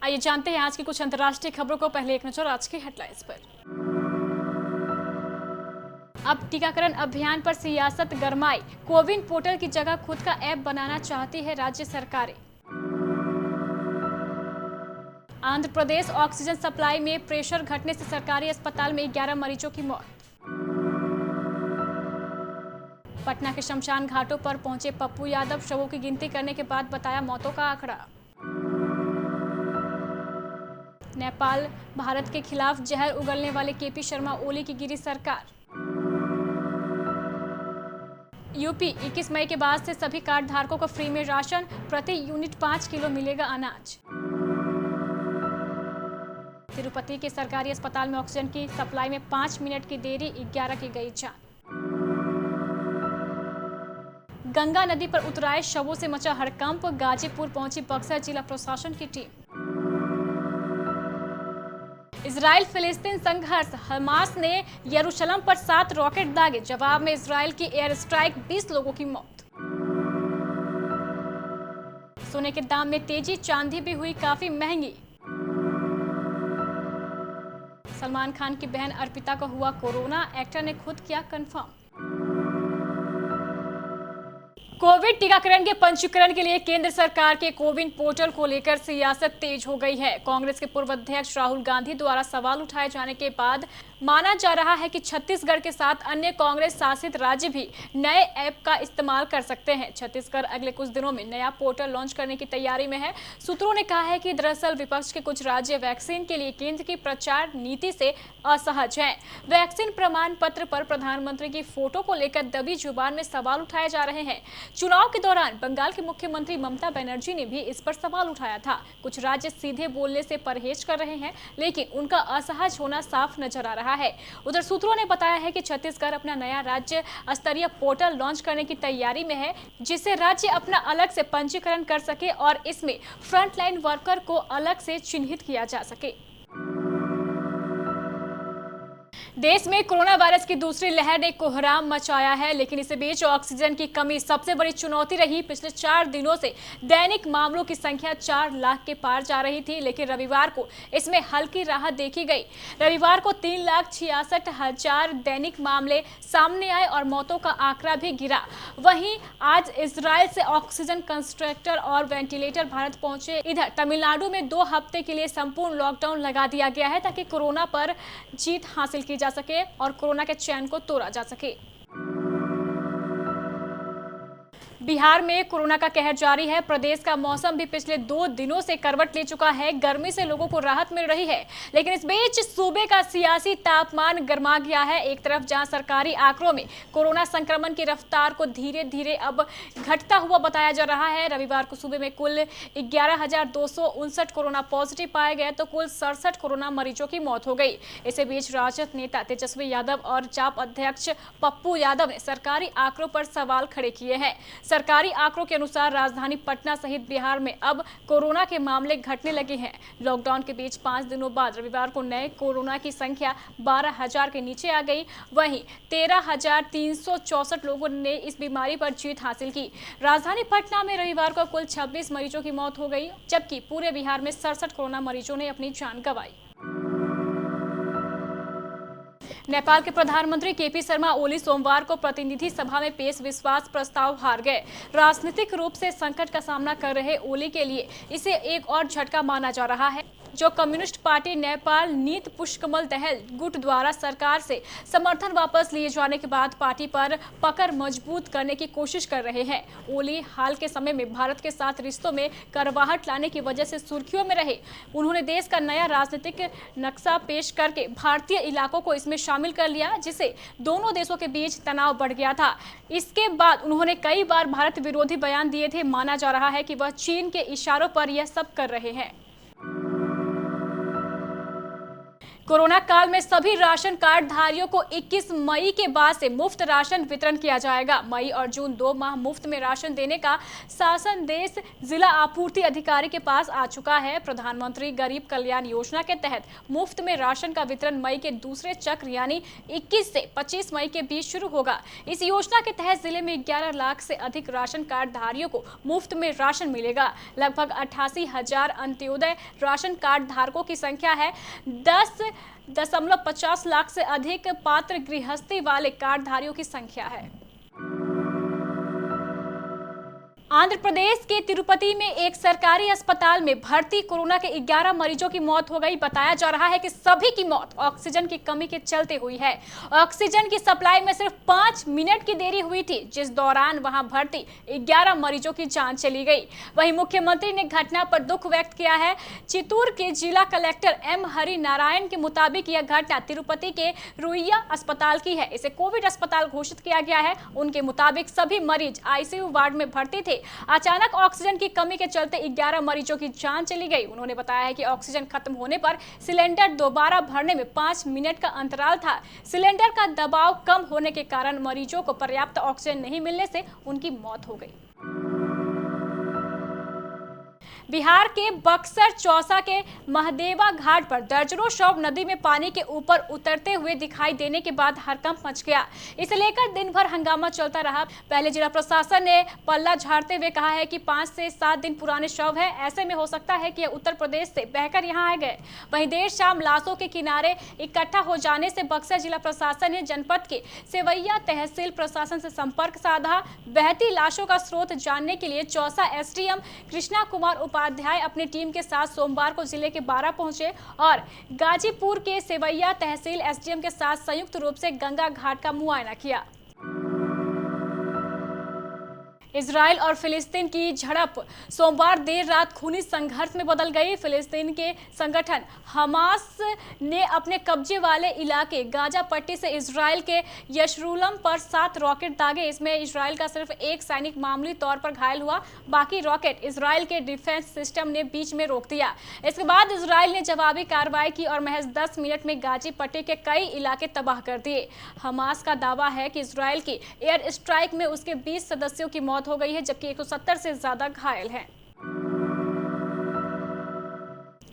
आइए जानते हैं आज की कुछ अंतर्राष्ट्रीय खबरों को। पहले एक नजर आज की हेडलाइंस पर। अब टीकाकरण अभियान पर सियासत गरमाई। कोविन पोर्टल की जगह खुद का ऐप बनाना चाहती है राज्य सरकारें। आंध्र प्रदेश ऑक्सीजन सप्लाई में प्रेशर घटने से सरकारी अस्पताल में 11 मरीजों की मौत। पटना के शमशान घाटों पर पहुंचे पप्पू यादव, शवों की गिनती करने के बाद बताया मौतों का आंकड़ा। नेपाल भारत के खिलाफ जहर उगलने वाले केपी शर्मा ओली की गिरी सरकार। यूपी 21 मई के बाद से सभी कार्ड धारकों को फ्री में राशन, प्रति यूनिट 5 किलो मिलेगा अनाज। तिरुपति के सरकारी अस्पताल में ऑक्सीजन की सप्लाई में 5 मिनट की देरी, 11 की गई जान। गंगा नदी पर उतराए शवों से मचा हड़कंप, गाजीपुर पहुंची बक्सर जिला प्रशासन की टीम। इजराइल फिलिस्तीन संघर्ष, हमास ने यरूशलेम पर 7 रॉकेट दागे, जवाब में इजराइल की एयर स्ट्राइक, 20 लोगों की मौत। सोने के दाम में तेजी, चांदी भी हुई काफी महंगी। सलमान खान की बहन अर्पिता को हुआ कोरोना, एक्टर ने खुद किया कंफर्म। कोविड टीकाकरण के पंजीकरण के लिए केंद्र सरकार के कोविन पोर्टल को लेकर सियासत तेज हो गई है। कांग्रेस के पूर्व अध्यक्ष राहुल गांधी द्वारा सवाल उठाए जाने के बाद माना जा रहा है कि छत्तीसगढ़ के साथ अन्य कांग्रेस शासित राज्य भी नए ऐप का इस्तेमाल कर सकते हैं। छत्तीसगढ़ अगले कुछ दिनों में नया पोर्टल लॉन्च करने की तैयारी में है। सूत्रों ने कहा है कि दरअसल विपक्ष के कुछ राज्य वैक्सीन के लिए केंद्र की प्रचार नीति से असहज हैं। वैक्सीन प्रमाण पत्र पर प्रधानमंत्री की फोटो को लेकर दबी जुबान में सवाल उठाए जा रहे हैं। चुनाव के दौरान बंगाल की मुख्यमंत्री ममता बनर्जी ने भी इस पर सवाल उठाया था। कुछ राज्य सीधे बोलने से परहेज कर रहे हैं, लेकिन उनका असहज होना साफ नजर आ रहा है। उधर सूत्रों ने बताया है कि छत्तीसगढ़ अपना नया राज्य स्तरीय पोर्टल लॉन्च करने की तैयारी में है, जिससे राज्य अपना अलग से पंजीकरण कर सके और इसमें फ्रंटलाइन वर्कर को अलग से चिन्हित किया जा सके। देश में कोरोना वायरस की दूसरी लहर ने कोहराम मचाया है, लेकिन इस बीच ऑक्सीजन की कमी सबसे बड़ी चुनौती रही। पिछले 4 दिनों से दैनिक मामलों की संख्या 4 लाख के पार जा रही थी, लेकिन रविवार को इसमें हल्की राहत देखी गई। रविवार को 3,66,000 दैनिक मामले सामने आए और मौतों का आंकड़ा भी गिरा। वहीं आज इजराइल से ऑक्सीजन कंसंट्रेटर और वेंटिलेटर भारत पहुंचे। इधर तमिलनाडु में 2 हफ्ते के लिए संपूर्ण लॉकडाउन लगा दिया गया है, ताकि कोरोना पर जीत हासिल की जा सके और कोरोना के चैन को तोड़ा जा सके। बिहार में कोरोना का कहर जारी है। प्रदेश का मौसम भी पिछले 2 दिनों से करवट ले चुका है। गर्मी से लोगों को राहत मिल रही है, लेकिन इस बीच सूबे का सियासी तापमान गर्मा गया है। एक तरफ जहां सरकारी आंकड़ों में कोरोना संक्रमण की रफ्तार को धीरे धीरे अब घटता हुआ बताया जा रहा है। रविवार को सूबे में कुल 11,259 कोरोना पॉजिटिव पाए गए, तो कुल 67 कोरोना मरीजों की मौत हो गई। इसी बीच राजद नेता तेजस्वी यादव और जाप अध्यक्ष पप्पू यादव ने सरकारी आंकड़ों पर सवाल खड़े किए हैं। सरकारी आंकड़ों के अनुसार राजधानी पटना सहित बिहार में अब कोरोना के मामले घटने लगे हैं। लॉकडाउन के बीच 5 दिनों बाद रविवार को नए कोरोना की संख्या 12,000 के नीचे आ गई। वहीं 13,364 लोगों ने इस बीमारी पर जीत हासिल की। राजधानी पटना में रविवार को कुल 26 मरीजों की मौत हो गई, जबकि पूरे बिहार में 67 कोरोना मरीजों ने अपनी जान गंवाई। नेपाल के प्रधानमंत्री केपी शर्मा ओली सोमवार को प्रतिनिधि सभा में पेश विश्वास प्रस्ताव हार गए। राजनीतिक रूप से संकट का सामना कर रहे ओली के लिए इसे एक और झटका माना जा रहा है, जो कम्युनिस्ट पार्टी नेपाल नीत पुष्पकमल दहल गुट द्वारा सरकार से समर्थन वापस लिए जाने के बाद पार्टी पर पकड़ मजबूत करने की कोशिश कर रहे हैं। ओली हाल के समय में भारत के साथ रिश्तों में करवाहट लाने की वजह से सुर्खियों में रहे। उन्होंने देश का नया राजनीतिक नक्शा पेश करके भारतीय इलाकों को इसमें शामिल कर लिया, जिससे दोनों देशों के बीच तनाव बढ़ गया था। इसके बाद उन्होंने कई बार भारत विरोधी बयान दिए थे। माना जा रहा है कि वह चीन के इशारों पर यह सब कर रहे हैं। कोरोना काल में सभी राशन कार्ड धारियों को 21 मई के बाद से मुफ्त राशन वितरण किया जाएगा। मई और जून 2 माह मुफ्त में राशन देने का शासन देश जिला आपूर्ति अधिकारी के पास आ चुका है। प्रधानमंत्री गरीब कल्याण योजना के तहत मुफ्त में राशन का वितरण मई के दूसरे चक्र यानी 21 से 25 मई के बीच शुरू होगा। इस योजना के तहत जिले में 11 लाख से अधिक राशन कार्ड धारियों को मुफ्त में राशन मिलेगा। लगभग 88,000 अंत्योदय राशन कार्ड धारकों की संख्या है। 10.50 लाख से अधिक पात्र गृहस्थी वाले कार्डधारियों की संख्या है। आंध्र प्रदेश के तिरुपति में एक सरकारी अस्पताल में भर्ती कोरोना के 11 मरीजों की मौत हो गई। बताया जा रहा है कि सभी की मौत ऑक्सीजन की कमी के चलते हुई है। ऑक्सीजन की सप्लाई में सिर्फ 5 मिनट की देरी हुई थी, जिस दौरान वहां भर्ती 11 मरीजों की जान चली गई। वहीं मुख्यमंत्री ने घटना पर दुख व्यक्त किया है। चित्तूर के जिला कलेक्टर एम हरि नारायण के मुताबिक यह घटना तिरुपति के रुइया अस्पताल की है। इसे कोविड अस्पताल घोषित किया गया है। उनके मुताबिक सभी मरीज आईसीयू वार्ड में भर्ती थे। अचानक ऑक्सीजन की कमी के चलते 11 मरीजों की जान चली गई। उन्होंने बताया है कि ऑक्सीजन खत्म होने पर सिलेंडर दोबारा भरने में 5 मिनट का अंतराल था। सिलेंडर का दबाव कम होने के कारण मरीजों को पर्याप्त ऑक्सीजन नहीं मिलने से उनकी मौत हो गई। बिहार के बक्सर चौसा के महदेवा घाट पर दर्जनों शव नदी में पानी के ऊपर उतरते हुए दिखाई देने के बाद हड़कंप मच गया। इसे लेकर दिन भर हंगामा चलता रहा। पहले जिला प्रशासन ने पल्ला झाड़ते हुए कहा है कि 5 से 7 दिन पुराने शव है, ऐसे में हो सकता है कि उत्तर प्रदेश से बहकर यहां आ गए। वहीं देर शाम लाशों के किनारे इकट्ठा हो जाने से बक्सर जिला प्रशासन ने जनपद के सेवैया तहसील प्रशासन से संपर्क साधा। बहती लाशों का स्रोत जानने के लिए चौसा एसडीएम कृष्णा कुमार उपाध्याय अपनी टीम के साथ सोमवार को जिले के बारा पहुंचे और गाजीपुर के सेवैया तहसील एसडीएम के साथ संयुक्त रूप से गंगा घाट का मुआयना किया। इजराइल और फिलिस्तीन की झड़प सोमवार देर रात खूनी संघर्ष में बदल गई। फिलिस्तीन के संगठन हमास ने अपने कब्जे वाले इलाके गाजा पट्टी से इजराइल के यशरूलम पर 7 रॉकेट दागे। इसमें इजराइल का सिर्फ एक सैनिक मामूली तौर पर घायल हुआ। बाकी रॉकेट इजराइल के डिफेंस सिस्टम ने बीच में रोक दिया। इसके बाद इजराइल ने जवाबी कार्रवाई की और महज 10 मिनट में गाजी पट्टी के कई इलाके तबाह कर दिए। हमास का दावा है कि इजराइल की एयर स्ट्राइक में उसके 20 सदस्यों की मौत हो गई है, जबकि 170 से ज्यादा घायल हैं।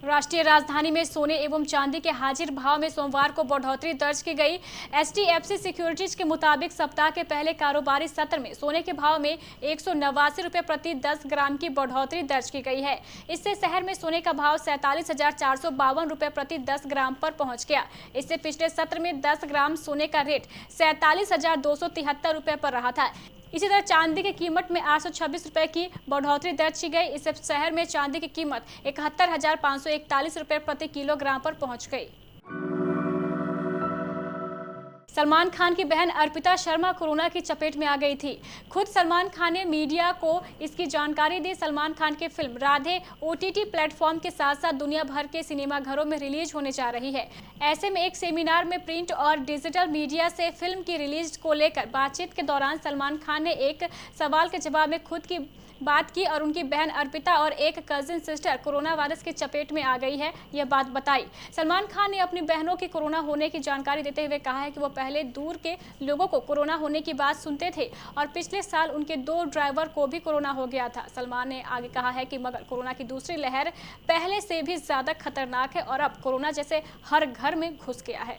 राष्ट्रीय राजधानी में सोने एवं चांदी के हाजिर भाव में सोमवार को बढ़ोतरी दर्ज की गई। एचडीएफसी सिक्योरिटीज के मुताबिक सप्ताह के पहले कारोबारी सत्र में सोने के भाव में 189 रुपए प्रति 10 ग्राम की बढ़ोतरी दर्ज की गई है। इससे शहर में सोने का भाव 47,452 रुपए प्रति 10 ग्राम पर पहुंच गया। इससे पिछले सत्र में 10 ग्राम सोने का रेट 47,273 रुपए पर रहा था। इसी तरह चांदी की कीमत में 826 रुपए की बढ़ोतरी दर्ज की गई। इससे शहर में चांदी की कीमत 71,541 रुपए प्रति किलोग्राम पर पहुंच गई। सलमान खान की बहन अर्पिता शर्मा कोरोना की चपेट में आ गई थी। खुद सलमान खान ने मीडिया को इसकी जानकारी दी। सलमान खान की फिल्म राधे ओटीटी प्लेटफॉर्म के साथ साथ दुनिया भर के सिनेमाघरों में रिलीज होने जा रही है। ऐसे में एक सेमिनार में प्रिंट और डिजिटल मीडिया से फिल्म की रिलीज को लेकर बातचीत के दौरान सलमान खान ने एक सवाल के जवाब में खुद की बात की और उनकी बहन अर्पिता और एक कजिन सिस्टर कोरोना वायरस की चपेट में आ गई है, यह बात बताई। सलमान खान ने अपनी बहनों की कोरोना होने की जानकारी देते हुए कहा है कि वो पहले दूर के लोगों को कोरोना होने की बात सुनते थे और पिछले साल उनके 2 ड्राइवर को भी कोरोना हो गया था। सलमान ने आगे कहा है कि मगर कोरोना की दूसरी लहर पहले से भी ज्यादा खतरनाक है और अब कोरोना जैसे हर घर में घुस गया है।